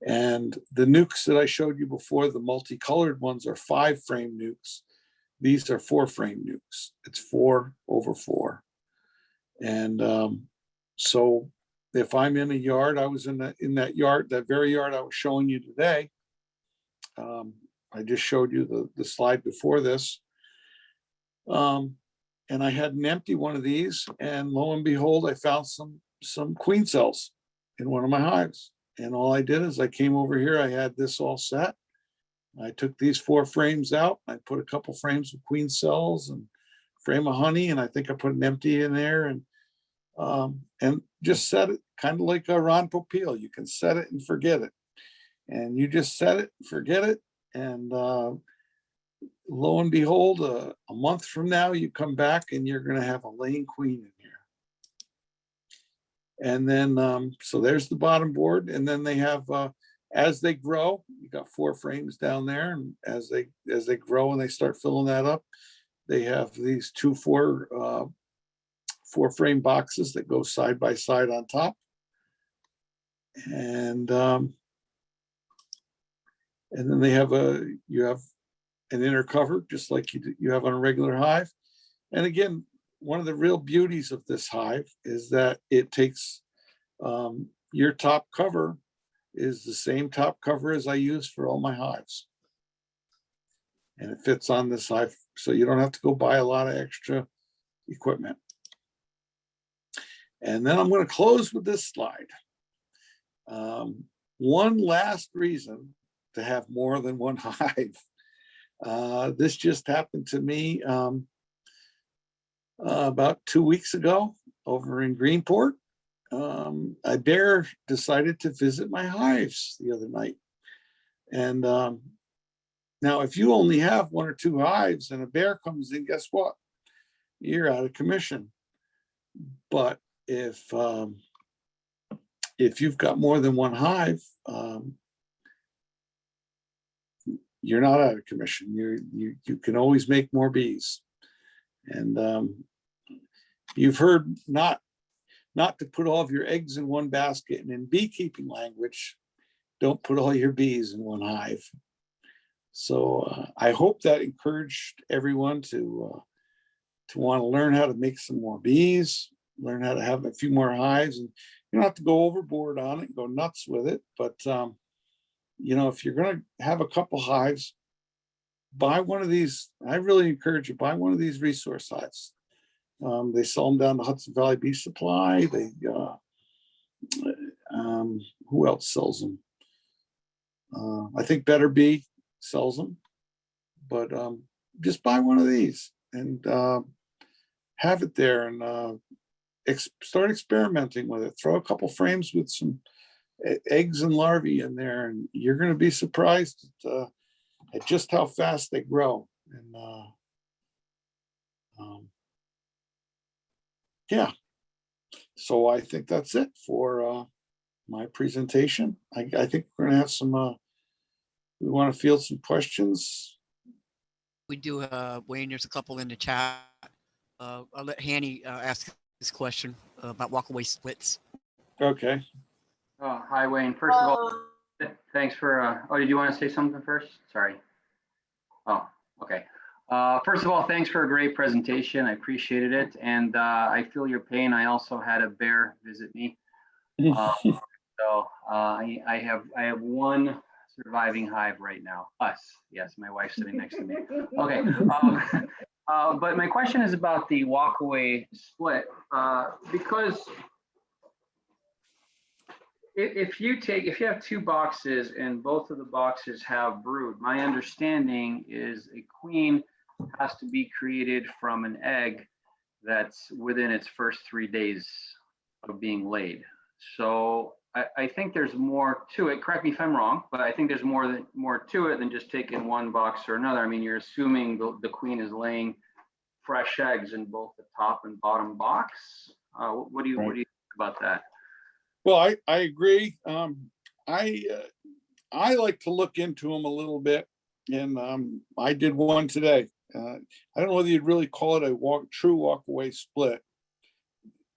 Speaker 1: And the nukes that I showed you before, the multicolored ones, are 5 frame nukes. These are 4 frame nukes. It's 4 over 4. And so if I'm in a yard, I was in that yard, that very yard I was showing you today. I just showed you the slide before this. And I had an empty one of these, and lo and behold, I found some queen cells in one of my hives. And all I did is I came over here, I had this all set. I took these 4 frames out. I put a couple frames of queen cells and frame of honey, and I think I put an empty in there, and just set it kind of like a Ron Popeil. You can set it and forget it. And you just set it, forget it, and lo and behold, a month from now, you come back and you're going to have a laying queen in here. And then, so there's the bottom board. And then they have, as they grow, you got 4 frames down there. And as they grow and they start filling that up, they have these 2 4 frame boxes that go side by side on top. And then they have you have an inner cover, just like you have on a regular hive. And again, one of the real beauties of this hive is that it takes your top cover is the same top cover as I use for all my hives. And it fits on this hive, so you don't have to go buy a lot of extra equipment. And then I'm going to close with this slide. One last reason to have more than one hive. This just happened to me about 2 weeks ago over in Greenport. A bear decided to visit my hives the other night. And now if you only have 1 or 2 hives and a bear comes in, guess what? You're out of commission. But if you've got more than 1 hive, you're not out of commission. You can always make more bees. And you've heard not to put all of your eggs in one basket, and in beekeeping language, don't put all your bees in one hive. So I hope that encouraged everyone to want to learn how to make some more bees, learn how to have a few more hives, and you don't have to go overboard on it, go nuts with it. But if you're going to have a couple hives, buy one of these. I really encourage you, buy one of these resource hives. They sell them down the Hudson Valley Bee Supply. They who else sells them? I think Better Bee sells them. But just buy one of these and have it there, and start experimenting with it. Throw a couple frames with some eggs and larvae in there, and you're going to be surprised at just how fast they grow. And yeah, so I think that's it for my presentation. I think we're going to have some, we want to field some questions.
Speaker 2: We do, Wayne, there's a couple in the chat. I'll let Hanny ask this question about walkaway splits.
Speaker 1: Okay.
Speaker 3: Oh, hi, Wayne. First of all, thanks for, did you want to say something first? Sorry. Oh, okay. First of all, thanks for a great presentation. I appreciated it. And I feel your pain. I also had a bear visit me. So I have 1 surviving hive right now. Us. Yes, my wife's sitting next to me. Okay. But my question is about the walkaway split, because if you have two boxes and both of the boxes have brood, my understanding is a queen has to be created from an egg that's within its first 3 days of being laid. So I think there's more to it. Correct me if I'm wrong, but I think there's more to it than just taking one box or another. I mean, you're assuming the queen is laying fresh eggs in both the top and bottom box. What do you think about that?
Speaker 1: Well, I agree. I like to look into them a little bit, and I did one today. I don't know whether you'd really call it a true walkaway split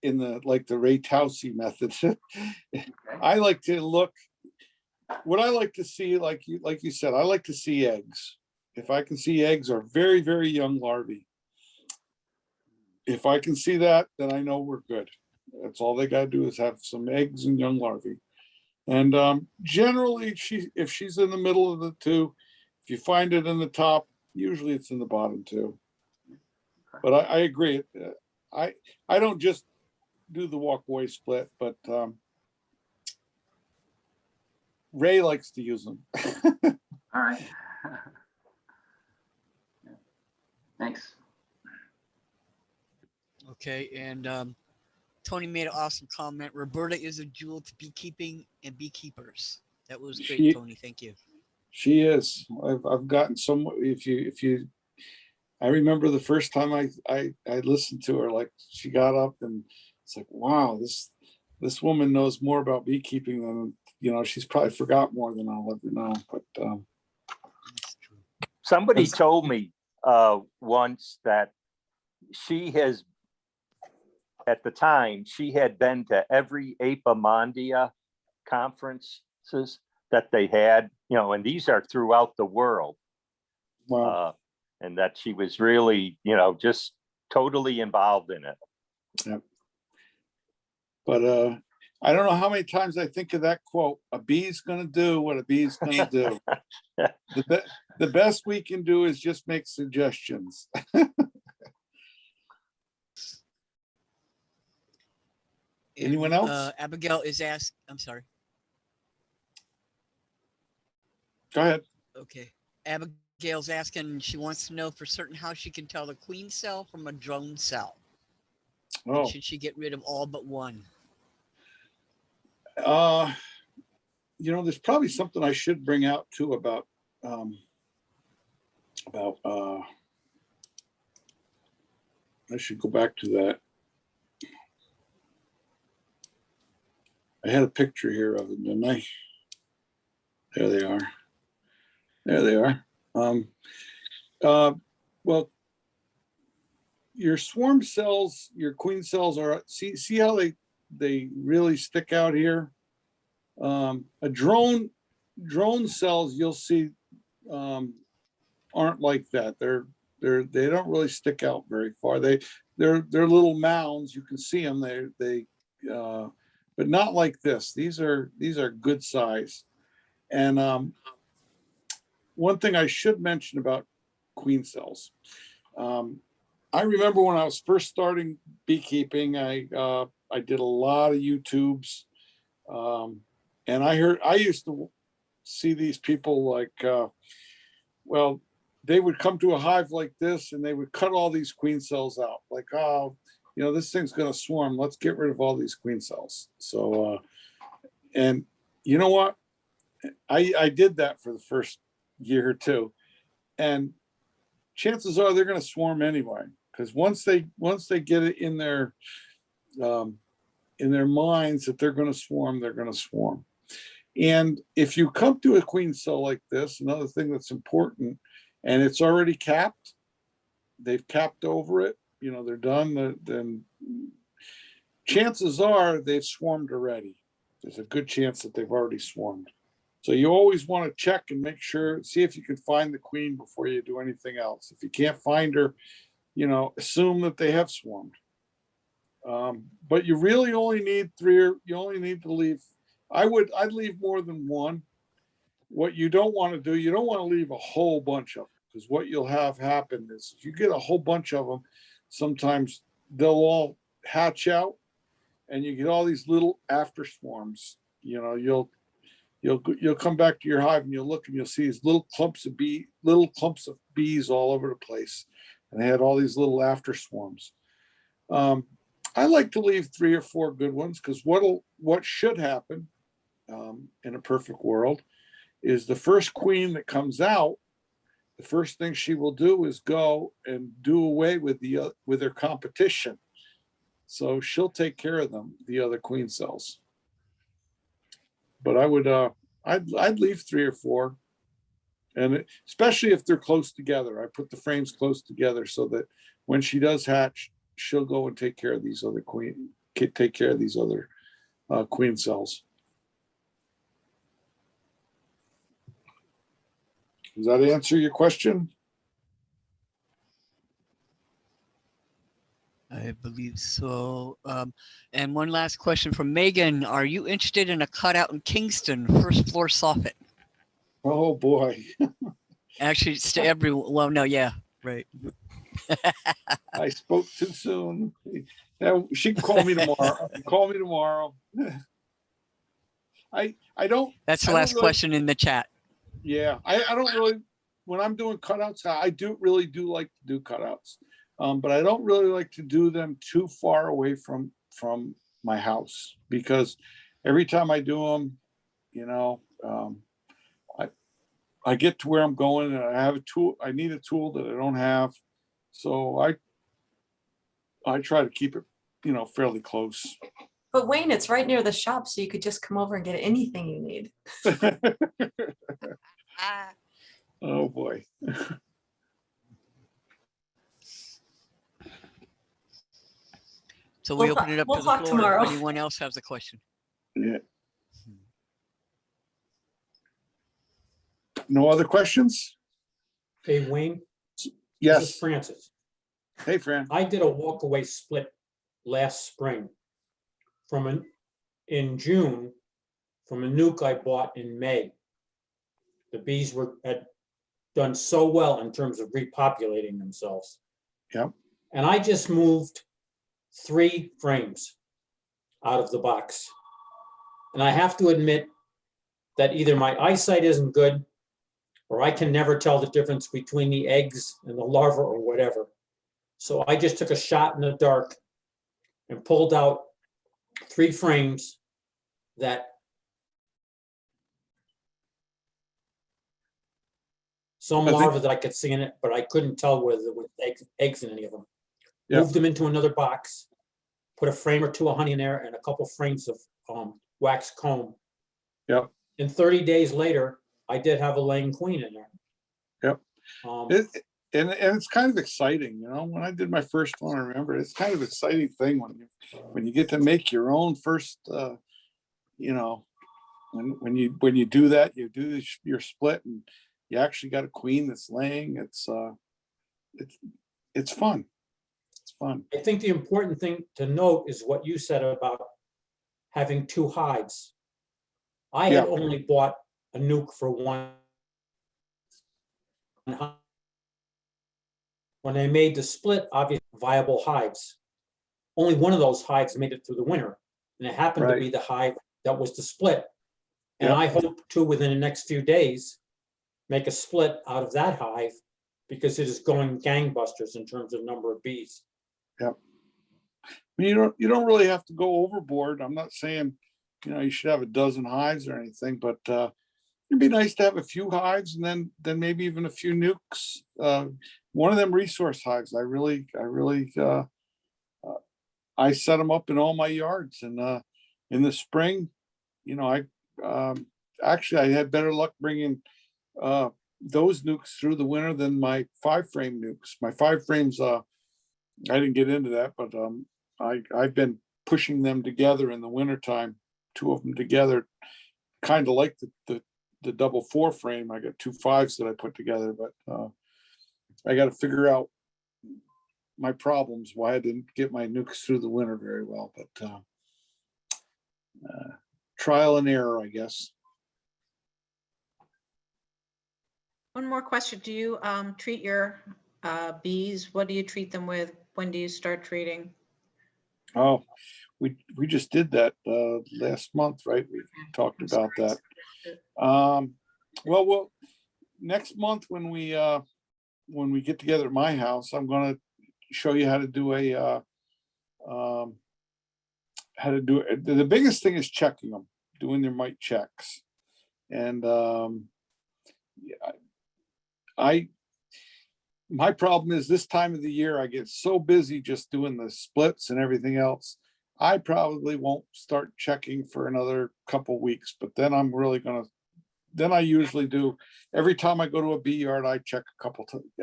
Speaker 1: in the Ray Towsey method. I like to look. What I like to see, like you said, I like to see eggs. If I can see eggs or very, very young larvae. If I can see that, then I know we're good. That's all they got to do is have some eggs and young larvae. And generally, if she's in the middle of the two, if you find it in the top, usually it's in the bottom too. But I agree. I don't just do the walkaway split, but Ray likes to use them.
Speaker 3: All right. Thanks.
Speaker 2: Okay, and Tony made an awesome comment. Roberta is a jewel to beekeeping and beekeepers. That was great, Tony. Thank you.
Speaker 1: She is. I've gotten some. I remember the first time I listened to her. Like she got up and it's like, wow, this woman knows more about beekeeping than she's probably forgot more than I'll ever know. But
Speaker 4: somebody told me once that she has. At the time, she had been to every Apimondia conferences that they had, and these are throughout the world.
Speaker 1: Wow.
Speaker 4: And that she was really, just totally involved in it.
Speaker 1: Yeah. But I don't know how many times I think of that quote, a bee's going to do what a bee's going to do. The best we can do is just make suggestions. Anyone else?
Speaker 2: Abigail is asked. I'm sorry.
Speaker 1: Go ahead.
Speaker 2: Okay. Abigail's asking, she wants to know for certain how she can tell the queen cell from a drone cell.
Speaker 1: Oh.
Speaker 2: And should she get rid of all but one?
Speaker 1: There's probably something I should bring out too about I should go back to that. I had a picture here of it, didn't I? There they are. There they are. Well, your swarm cells, your queen cells are, see how they really stick out here? A drone cells you'll see aren't like that. They don't really stick out very far. They're little mounds. You can see them. But not like this. These are good size. And one thing I should mention about queen cells. I remember when I was first starting beekeeping, I did a lot of YouTubes, and I used to see these people like, they would come to a hive like this and they would cut all these queen cells out. Like, oh, this thing's going to swarm. Let's get rid of all these queen cells. So, and you know what? I did that for the first year or two, and chances are they're going to swarm anyway. Because once they get it in their minds that they're going to swarm, they're going to swarm. And if you come to a queen cell like this, another thing that's important, and it's already capped, they've capped over it, they're done, then chances are they've swarmed already. There's a good chance that they've already swarmed. So you always want to check and make sure, see if you can find the queen before you do anything else. If you can't find her, assume that they have swarmed. But you really only need you only need to leave. I'd leave more than one. What you don't want to do, you don't want to leave a whole bunch of them, because what you'll have happen is if you get a whole bunch of them, sometimes they'll all hatch out and you get all these little after swarms. You know, you'll come back to your hive and you'll look and you'll see these little clumps of bees all over the place. And they had all these little after swarms. I like to leave 3 or 4 good ones because what should happen in a perfect world is the first queen that comes out, the first thing she will do is go and do away with their competition. So she'll take care of them, the other queen cells. But I'd leave 3 or 4, and especially if they're close together. I put the frames close together so that when she does hatch, she'll go and take care of these other queen cells. Does that answer your question?
Speaker 2: I believe so. And one last question from Megan. Are you interested in a cutout in Kingston, first floor soffit?
Speaker 1: Oh, boy.
Speaker 2: Actually, it's to everyone. Well, no, yeah, right.
Speaker 1: I spoke too soon. Yeah, she can call me tomorrow. Call me tomorrow. I don't.
Speaker 2: That's the
Speaker 1: I don't
Speaker 2: last
Speaker 1: really-
Speaker 2: question in the chat.
Speaker 1: Yeah, I don't really, when I'm doing cutouts, I really do like to do cutouts. But I don't really like to do them too far away from my house, because every time I do them, you know, I get to where I'm going and I have a tool. I need a tool that I don't have. So I try to keep it, you know, fairly close.
Speaker 5: But Wayne, it's right near the shop, so you could just come over and get anything you need.
Speaker 1: Oh, boy.
Speaker 2: So we
Speaker 5: We'll
Speaker 2: open it up
Speaker 5: we'll
Speaker 2: to the
Speaker 5: talk
Speaker 2: floor.
Speaker 5: tomorrow.
Speaker 2: If anyone else has a question?
Speaker 1: Yeah. No other questions?
Speaker 6: Hey, Wayne, this is
Speaker 1: Yes.
Speaker 6: Francis.
Speaker 1: Hey, Fran.
Speaker 6: I did a walkaway split last spring in June from a nuke I bought in May. The bees had done so well in terms of repopulating themselves.
Speaker 1: Yep.
Speaker 6: And I just moved 3 frames out of the box. And I have to admit that either my eyesight isn't good or I can never tell the difference between the eggs and the larva or whatever. So I just took a shot in the dark and pulled out 3 frames that some
Speaker 1: I think-
Speaker 6: larvae that I could see in it, but I couldn't tell whether there were eggs in any of them.
Speaker 1: Yep.
Speaker 6: Moved them into another box, put a frame or 2 of honey in there and a couple frames of wax comb.
Speaker 1: Yep.
Speaker 6: And 30 days later, I did have a laying queen in there.
Speaker 1: Yep.
Speaker 6: Um,
Speaker 1: And it's kind of exciting, you know. When I did my first one, I remember it's kind of an exciting thing when you get to make your own first, you know, when you do that, you do your split and you actually got a queen that's laying. It's fun. It's fun.
Speaker 6: I think the important thing to note is what you said about having 2 hives. I had
Speaker 1: Yeah.
Speaker 6: only bought a nuke for 1 hive. When I made the split, obviously viable hives. Only one of those hives made it through the winter, and it happened to
Speaker 1: Right.
Speaker 6: be the hive that was the split. And
Speaker 1: Yeah.
Speaker 6: I hope to, within the next few days, make a split out of that hive because it is going gangbusters in terms of number of bees.
Speaker 1: You don't really have to go overboard. I'm not saying, you know, you should have a dozen hives or anything, but it'd be nice to have a few hives and then maybe even a few nukes. One of them resource hives, I set them up in all my yards, and in the spring, you know, actually I had better luck bringing those nukes through the winter than my 5-frame nukes. My 5 frames, I didn't get into that, but I've been pushing them together in the wintertime, 2 of them together, kind of like the double 4-frame. I got 2 5s that I put together, but I got to figure out my problems, why I didn't get my nukes through the winter very well, but trial and error, I guess.
Speaker 7: One more question. Do you treat your bees? What do you treat them with? When do you start treating?
Speaker 1: Oh, we just did that last month, right? We talked
Speaker 7: I'm
Speaker 1: about
Speaker 7: sorry.
Speaker 1: that. Well, next month when we get together at my house, I'm gonna show you how to do how to do it. The biggest thing is checking them, doing their mite checks. And yeah, my problem is this time of the year, I get so busy just doing the splits and everything else. I probably won't start checking for another couple weeks, but then I'm really then I usually do, every time I go to a bee yard, I check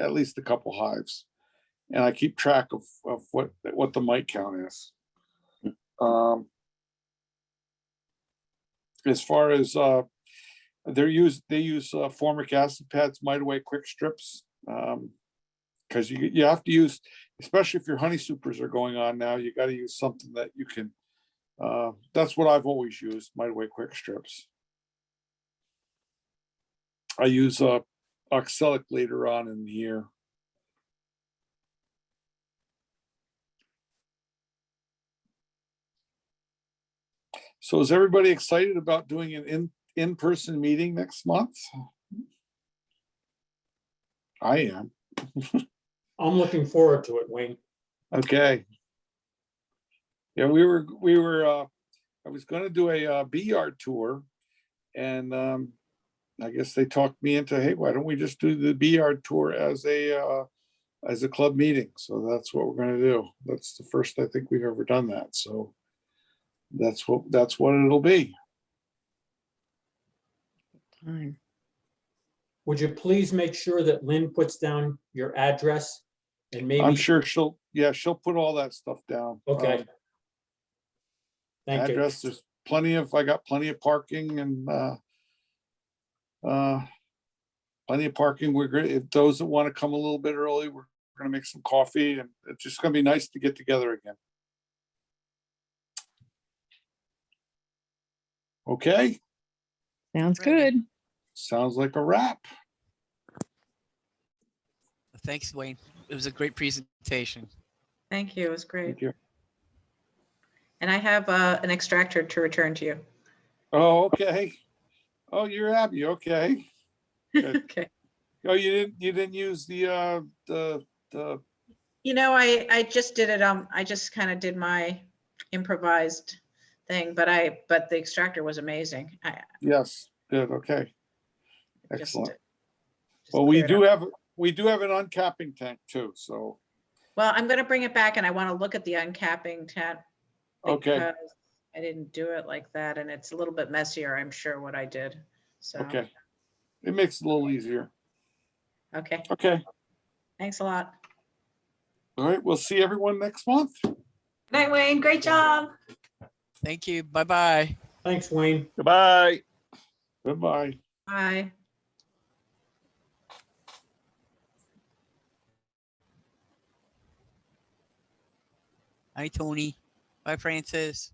Speaker 1: at least a couple hives. And I keep track of what the mite count is. As far as they use formic acid pads, mite away quick strips. Because you have to use, especially if your honey supers are going on now, you got to use something that you can. That's what I've always used, mite away quick strips. I use oxalic later on in the year. So is everybody excited about doing an in-person meeting next month? I am.
Speaker 6: I'm looking forward to it, Wayne.
Speaker 1: Okay. Yeah, I was gonna do a bee yard tour, and I guess they talked me into, hey, why don't we just do the bee yard tour as a club meeting? So that's what we're gonna do. That's the first I think we've ever done that. So that's what it'll be.
Speaker 2: Fine.
Speaker 6: Would you please make sure that Lynn puts down your address and maybe?
Speaker 1: I'm sure she'll put all that stuff down.
Speaker 6: Okay. Thank you.
Speaker 1: Address, there's I got plenty of parking and plenty of parking. We're great. If those that want to come a little bit early, we're gonna make some coffee, and it's just gonna be nice to get together again. Okay,
Speaker 8: Sounds
Speaker 2: Ready.
Speaker 8: good.
Speaker 1: sounds like a wrap.
Speaker 2: Thanks, Wayne. It was a great presentation.
Speaker 7: Thank you. It was great.
Speaker 1: Thank you.
Speaker 7: And I have an extractor to return to you.
Speaker 1: Oh, okay. Oh, you're happy. Okay. Good.
Speaker 7: Okay.
Speaker 1: Oh, you didn't use the
Speaker 7: I just did it. I just kind of did my improvised thing, but the extractor was amazing.
Speaker 1: yes. Good. Okay.
Speaker 7: Just
Speaker 1: Excellent.
Speaker 7: just
Speaker 1: Well, we
Speaker 7: cleared up.
Speaker 1: do have an uncapping tank too. So
Speaker 7: Well, I'm going to bring it back and I want to look at the uncapping tent.
Speaker 1: okay.
Speaker 7: Because I didn't do it like that and it's a little bit messier, I'm sure, what I did. So,
Speaker 1: Okay. It makes it a little easier.
Speaker 7: okay.
Speaker 1: Okay.
Speaker 7: Thanks a lot.
Speaker 1: All right. We'll see everyone next month.
Speaker 5: Good night, Wayne. Great job.
Speaker 2: Thank you. Bye-bye.
Speaker 6: Thanks, Wayne.
Speaker 4: Goodbye.
Speaker 1: Goodbye.
Speaker 7: Bye.
Speaker 2: Hi, Tony. Bye, Francis.